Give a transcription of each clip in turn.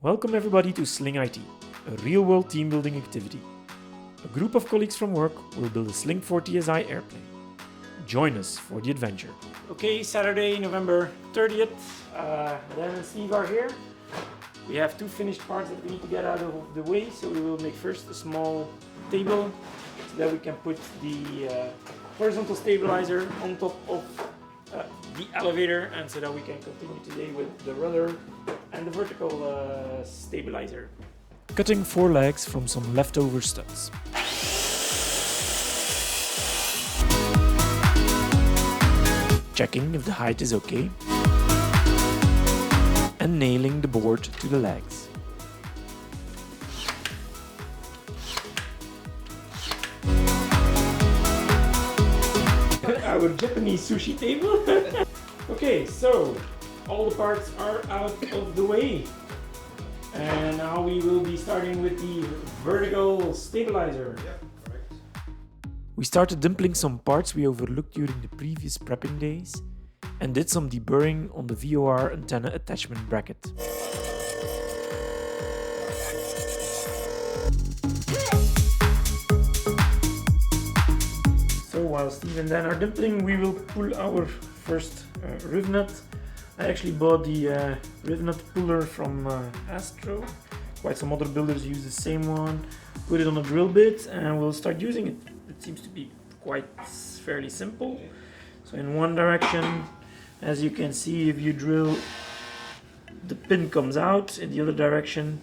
Welcome everybody to SlingIT, a real-world team-building activity. A group of colleagues from work will build a Sling 4TSI airplane. Join us for the adventure. Okay, Saturday, November 30th. Dan and Steve are here. We have two finished parts that we need to get out of the way, so we will make first a small table so that we can put the horizontal stabilizer on top of the elevator, and so that we can continue today with the rudder and the vertical stabilizer. Cutting 4 legs from some leftover studs. Checking if the height is okay. And nailing the board to the legs. Our Japanese sushi table. Okay, so all the parts are out of the way. And now we will be starting with the vertical stabilizer. Yeah, correct. We started dimpling some parts we overlooked during the previous prepping days and did some deburring on the VOR antenna attachment bracket. So while Steve and Dan are dimpling, we will pull our first riv nut. I actually bought the riv nut puller from Astro. Quite some other builders use the same one. Put it on a drill bit and we'll start using it. It seems to be quite fairly simple. So in one direction, as you can see, if you drill, the pin comes out. In the other direction,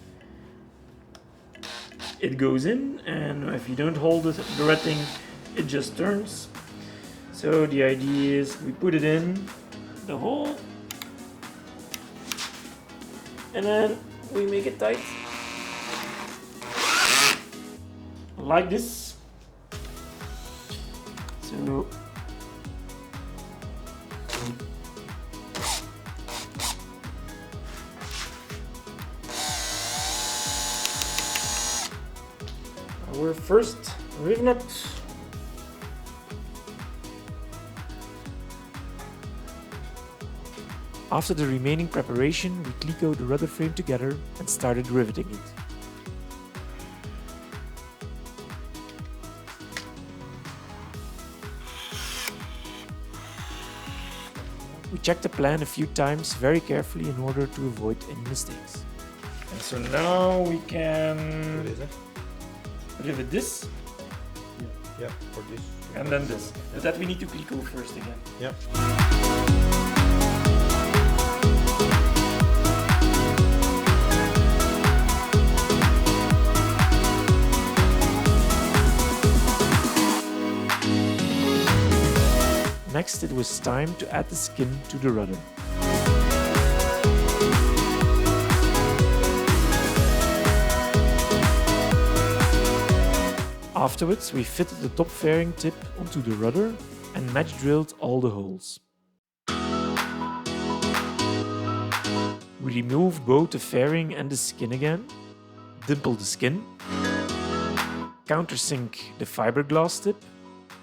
it goes in, and if you don't hold the riveting, it just turns. So the idea is we put it in the hole and then we make it tight like this. So our first riv nut. After the remaining preparation, we clecoed the rudder frame together and started riveting it. We checked the plan a few times very carefully in order to avoid any mistakes. And so now we can rivet this. Yeah, for this. And then this. But that we need to cleco first again. Yeah. Next, it was time to add the skin to the rudder. Afterwards, we fitted the top fairing tip onto the rudder and match drilled all the holes. We removed both the fairing and the skin again, dimpled the skin, countersink the fiberglass tip.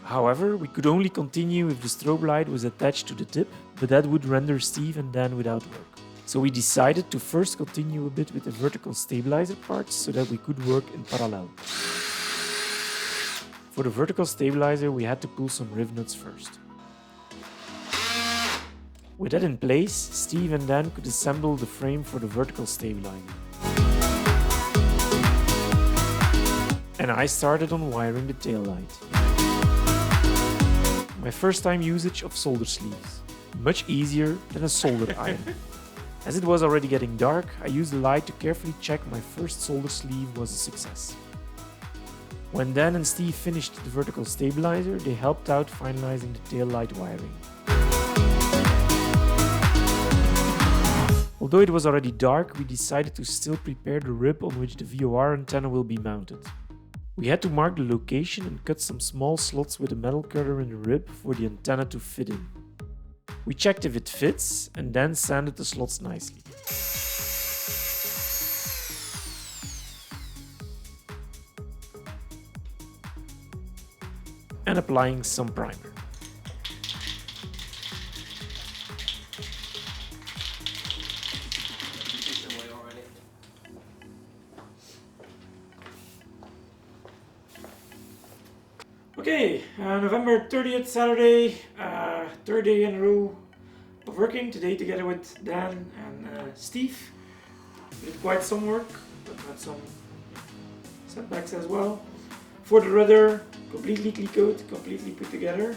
However, we could only continue if the strobe light was attached to the tip, but that would render Steve and Dan without work. So we decided to first continue a bit with the vertical stabilizer parts so that we could work in parallel. For the vertical stabilizer, we had to pull some riv nuts first. With that in place, Steve and Dan could assemble the frame for the vertical stabilizer. And I started on wiring the tail light. My first time usage of solder sleeves. Much easier than a solder iron. As it was already getting dark, I used the light to carefully check my first solder sleeve was a success. When Dan and Steve finished the vertical stabilizer, they helped out finalizing the tail light wiring. Although it was already dark, we decided to still prepare the rib on which the VOR antenna will be mounted. We had to mark the location and cut some small slots with a metal cutter in the rib for the antenna to fit in. We checked if it fits and then sanded the slots nicely. And applying some primer. Okay, November 30th, Saturday, third day in a row of working, today together with Dan and Steve. We did quite some work, but had some setbacks as well. For the rudder, completely clean-coat, completely put together.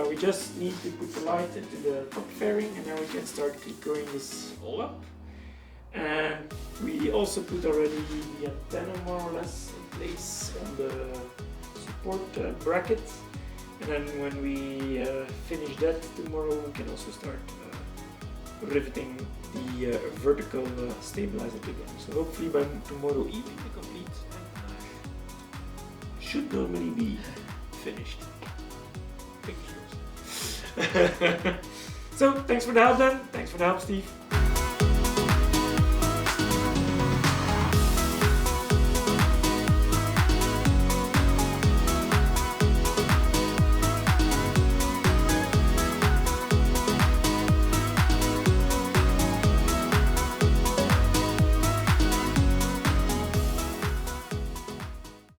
We just need to put the light into the top fairing and then we can start clean-coating this all up. And we also put already the antenna more or less in place on the support bracket. And then when we finish that tomorrow, we can also start riveting the vertical stabilizer together. So hopefully by tomorrow evening the complete antenna should normally be finished. Fingers crossed. So thanks for the help Dan, thanks for the help Steve.